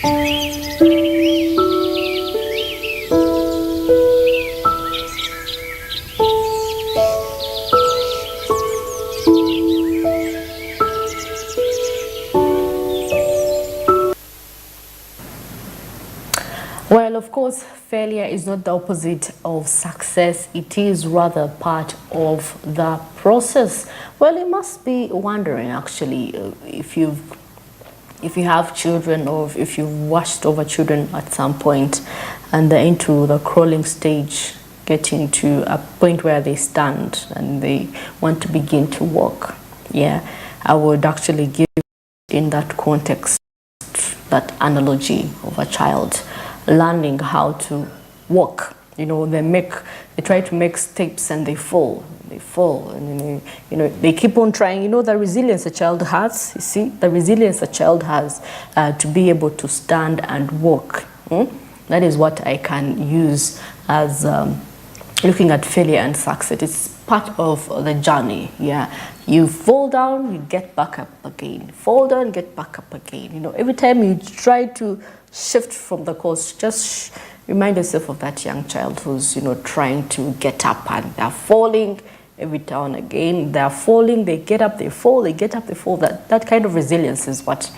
Well, of course, failure is not the opposite of success. It is rather part of the process. Well, you must be wondering actually if you have children, or if you've watched over children at some point and they're into the crawling stage, getting to a point where they stand and they want to begin to walk. Yeah, I would actually give in that context that analogy of a child learning how to walk. You know, they try to make steps and they fall, and they keep on trying. You know, the resilience a child has, you see, the resilience a child has to be able to stand and walk. That is what I can use as looking at failure and success. It's part of the journey. Yeah, you fall down, you get back up again. Fall down, get back up again. You know, every time you try to shift from the course, just remind yourself of that young child who's, you know, trying to get up and they're falling every now and again. They're falling, they get up, they fall, they get up, they fall. That kind of resilience is what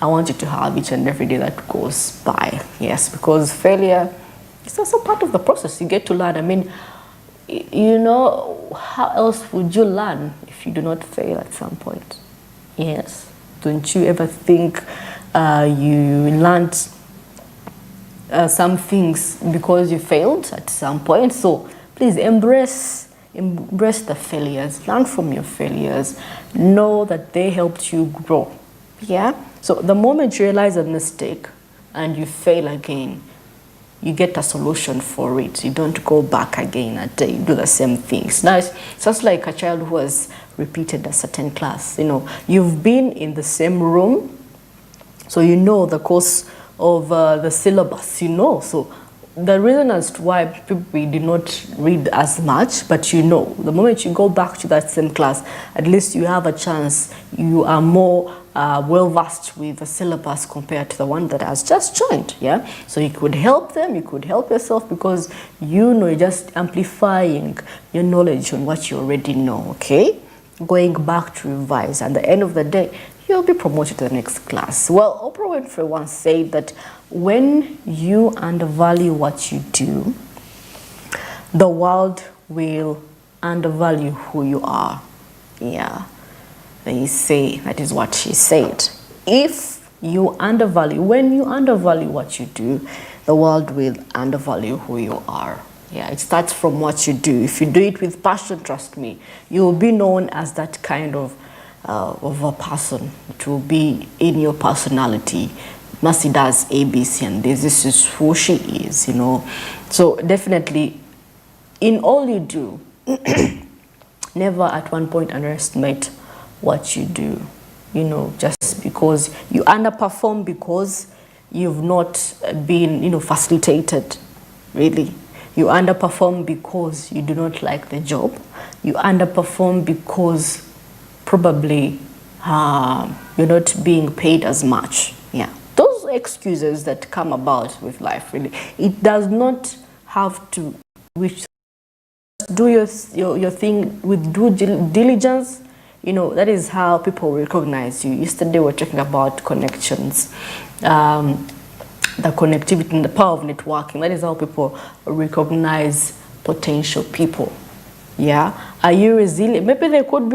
I want you to have each and every day that goes by. Yes, because failure is also part of the process. You get to learn. I mean, you know, how else would you learn if you do not fail at some point? Yes. Don't you ever think you learned some things because you failed at some point? So please embrace the failures. Learn from your failures. Know that they helped you grow. Yeah. So the moment you realize a mistake and you fail again, you get a solution for it. You don't go back again and you do the same things. Now it's just like a child who has repeated a certain class. You know, you've been in the same room, so you know the course of the syllabus, you know. So the reason as to why we did not read as much, but you know, the moment you go back to that same class, at least you have a chance. You are more well versed with the syllabus compared to the one that has just joined. Yeah, so you could help them, you could help yourself, because you know, you're just amplifying your knowledge on what you already know. Okay, going back to revise, and at the end of the day, you'll be promoted to the next class. Well, Oprah Winfrey once said that when you undervalue what you do, the world will undervalue who you are. Yeah, they say that is what she said. If you undervalue, when you undervalue what you do, the world will undervalue who you are. Yeah, it starts from what you do. If you do it with passion, trust me, you will be known as that kind of a person. It will be in your personality. Mercy does ABC and this is who she is, you know. So definitely, in all you do, never at one point underestimate what you do. You know, just because you underperform because you've not been, you know, facilitated, really. You underperform because you do not like the job. You underperform because probably you're not being paid as much. Yeah, those excuses that come about with life, really, it does not have to do your thing with due diligence. You know, that is how people recognize you. Yesterday we were talking about connections, the connectivity and the power of networking. That is how people recognize potential people. Yeah, are you resilient? Maybe they could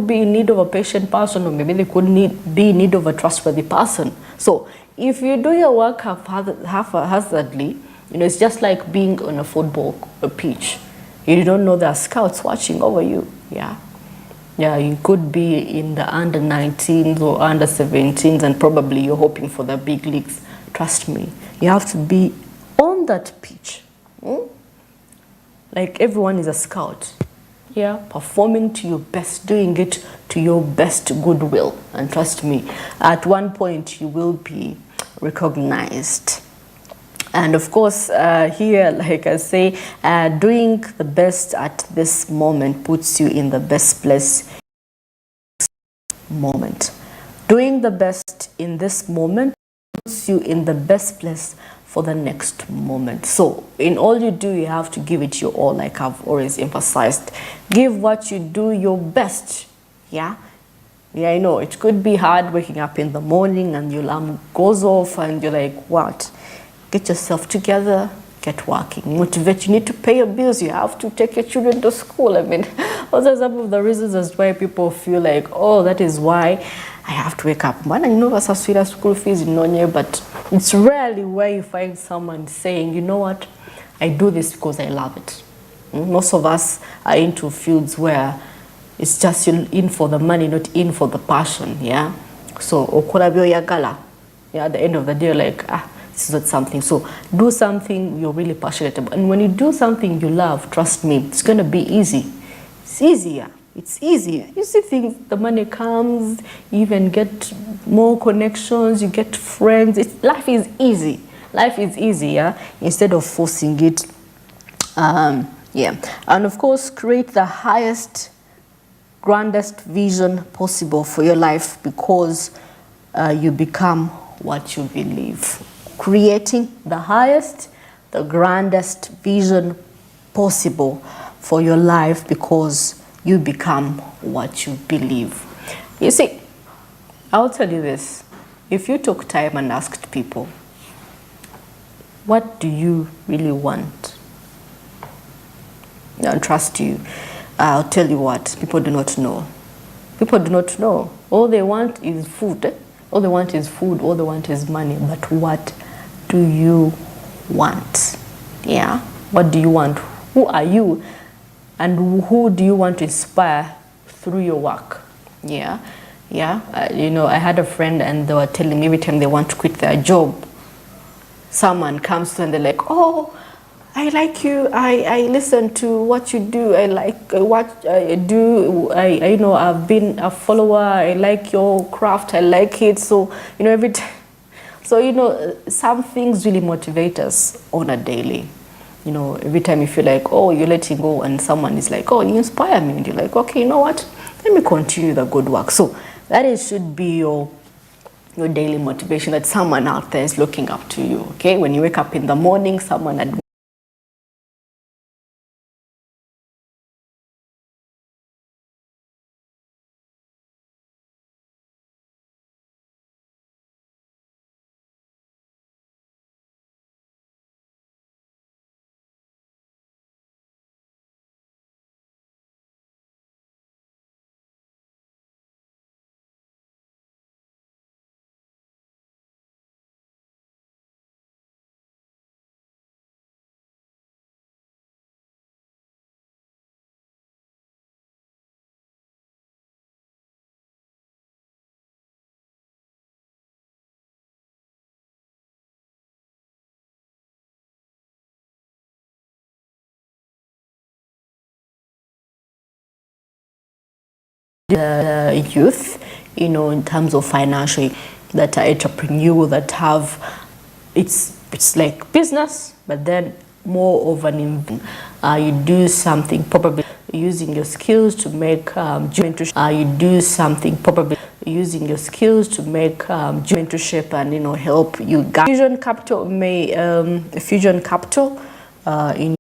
be in need of a patient person, or maybe they could be in need of a trustworthy person. So if you do your work haphazardly, you know, it's just like being on a football pitch. You don't know there are scouts watching over you. Yeah, yeah, you could be in the under 19s or under 17s, and probably you're hoping for the big leagues. Trust me, you have to be on that pitch. Like everyone is a scout. Yeah, performing to your best, doing it to your best goodwill. And trust me, at one point you will be recognized. And of course, here, like I say, doing the best at this moment puts you in the best place moment. Doing the best in this moment puts you in the best place for the next moment. So in all you do, you have to give it your all, like I've always emphasized. Give what you do your best. Yeah. Yeah, I know it could be hard waking up in the morning and your alarm goes off and you're like, what? Get yourself together, get working, motivate. You need to pay your bills. You have to take your children to school. I mean, those are some of the reasons as why people feel like, oh, that is why I have to wake up. Man, I know that's a sweet school fees in Nonye, but it's rarely where you find someone saying, you know what, I do this because I love it. Most of us are into fields where it's just you're in for the money, not in for the passion, yeah? So, okora byo yagala. Yeah, at the end of the day, like, this is not something. So, do something you're really passionate about. And when you do something you love, trust me, it's going to be easy. It's easier. It's easy. You see things, the money comes, you even get more connections, you get friends. Life is easy. Life is easier instead of forcing it. Yeah. And of course, create the highest, grandest vision possible for your life, because you become what you believe. Creating the highest, the grandest vision possible for your life, because you become what you believe. You see, I'll tell you this. If you took time and asked people, what do you really want? And trust you, I'll tell you what, people do not know. People do not know. All they want is food. All they want is food. All they want is money. But what do you want? Yeah? What do you want? Who are you? And who do you want to inspire through your work? Yeah? Yeah? You know, I had a friend and they were telling me every time they want to quit their job, someone comes to and they're like, oh, I like you. I listen to what you do. I like what I do. You know, I've been a follower. I like your craft. I like it. So, you know, every time. So, you know, some things really motivate us on a daily. You know, every time you feel like, oh, you're letting go, and someone is like, oh, you inspire me. And you're like, okay, you know what? Let me continue the good work. So that should be your daily motivation, that someone out there is looking up to you. Okay, when you wake up in the morning, someone youth, you know, in terms of financial, that are entrepreneurial, that have, it's like business, but then more of an you do something probably using your skills to make you do something probably using your skills to make mentorship and, you know, help you guys. Fusion capital in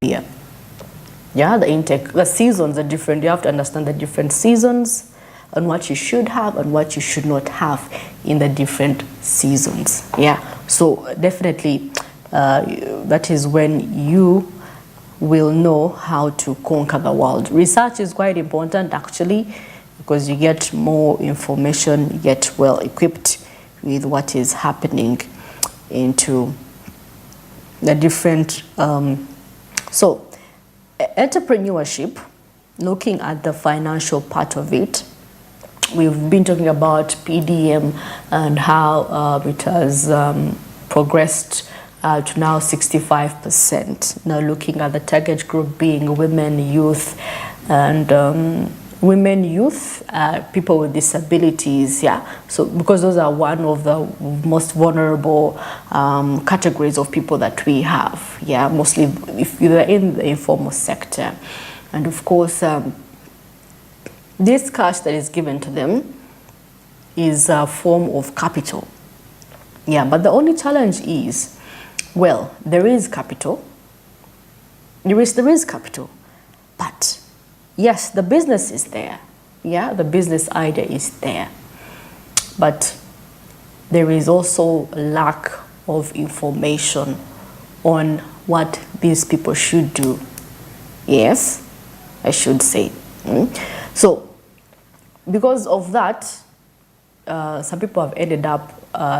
year. Yeah, the intake, the seasons are different. You have to understand the different seasons and what you should have and what you should not have in the different seasons. Yeah, so definitely that is when you will know how to conquer the world. Research is quite important actually, because you get more information, you get well equipped with what is happening into the different so entrepreneurship, looking at the financial part of it. We've been talking about PDM and how it has progressed to now 65%. Now looking at the target group being women, youth, and women, youth, people with disabilities, yeah. So because those are one of the most vulnerable categories of people that we have, yeah, mostly if you're in the informal sector. And of course, this cash that is given to them is a form of capital. Yeah, but the only challenge is, well, there is capital. There is capital, but yes, the business is there. Yeah, the business idea is there. But there is also a lack of information on what these people should do. Yes, I should say. So, because of that, some people have ended up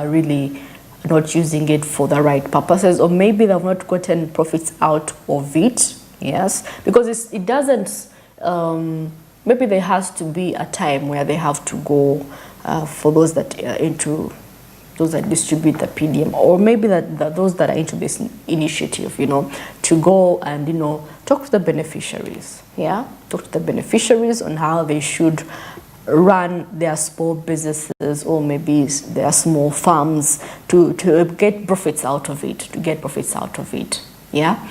really not using it for the right purposes, or maybe they've not gotten profits out of it. Yes, because it doesn't, maybe there has to be a time where they have to go for those that are into, those that distribute the PDM, or maybe that those that are into this initiative, you know, to go and, you know, talk to the beneficiaries. Yeah, talk to the beneficiaries on how they should run their small businesses, or maybe their small farms, to get profits out of it, yeah.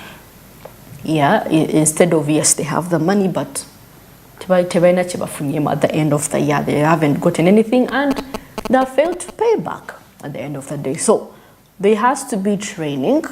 Instead of, yes, they have the money, but at the end of the year they haven't gotten anything and they failed to pay back at the end of the day. So there has to be training.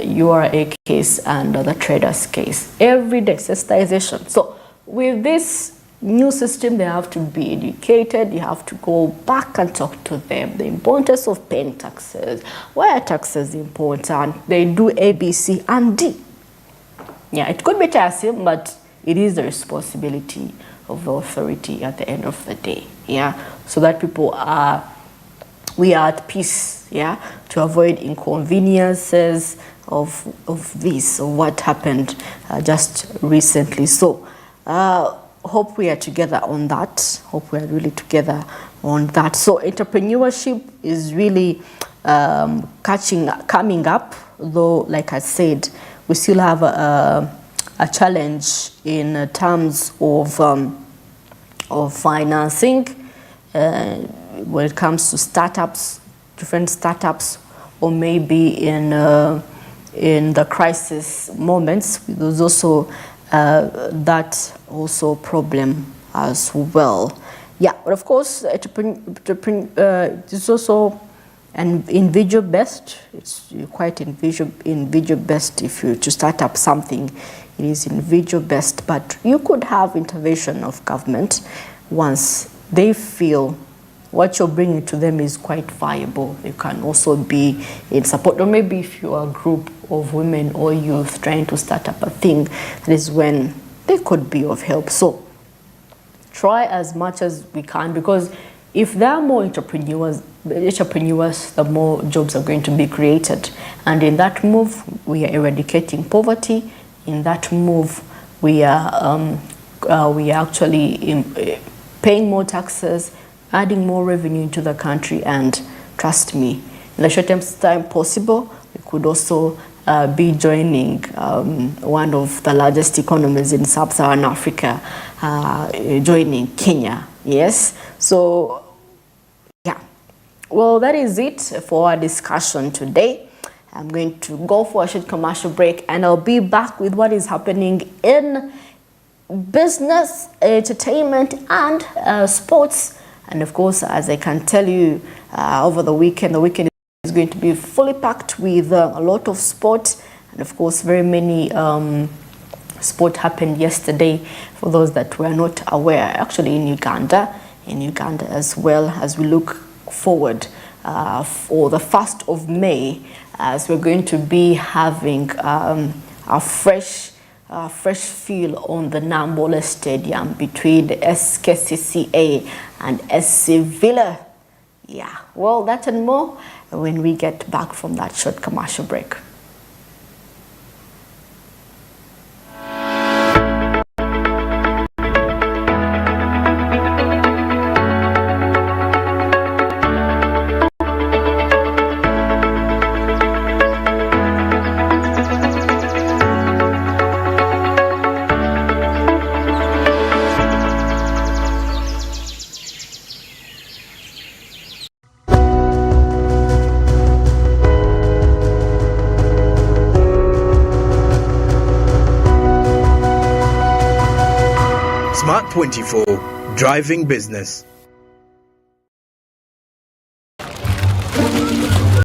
You are a case and the trader's case. Every day, sensitization. So with this new system, they have to be educated. You have to go back and talk to them. The importance of paying taxes. Why are taxes important? They do A, B, C, and D. Yeah, it could be tiresome, but it is the responsibility of the authority at the end of the day. Yeah, so that people are we are at peace, yeah, to avoid inconveniences of this, or what happened just recently. So hope we are together on that. Hope we are really together on that. So entrepreneurship is really coming up, though, like I said, we still have a challenge in terms of financing when it comes to startups, different startups, or maybe in the crisis moments. There's also that also problem as well. Yeah, but of course, it's also an individual best. It's quite individual best. If you to start up something, it is individual best. But you could have intervention of government once they feel what you're bringing to them is quite viable. You can also be in support, or maybe if you are a group of women or youth trying to start up a thing, that is when they could be of help. So try as much as we can, because if there are more entrepreneurs, the more jobs are going to be created. And in that move, we are eradicating poverty. In that move, we are actually paying more taxes, adding more revenue into the country, and trust me, in the shortest time possible, we could also be joining one of the largest economies in sub-Saharan Africa, joining Kenya. Yes, so yeah, well, that is it for our discussion today. I'm going to go for a short commercial break, and I'll be back with what is happening in business, entertainment, and sports. And of course, as I can tell you, over the weekend is going to be fully packed with a lot of sport. And of course, very many sport happened yesterday, for those that were not aware, actually in Uganda as well, as we look forward for the 1st of May, as we're going to be having a fresh feel on the Nambole Stadium between the SKCCA and SC Villa. Yeah, well, that and more when we get back from that short commercial break. Smart 24, driving business.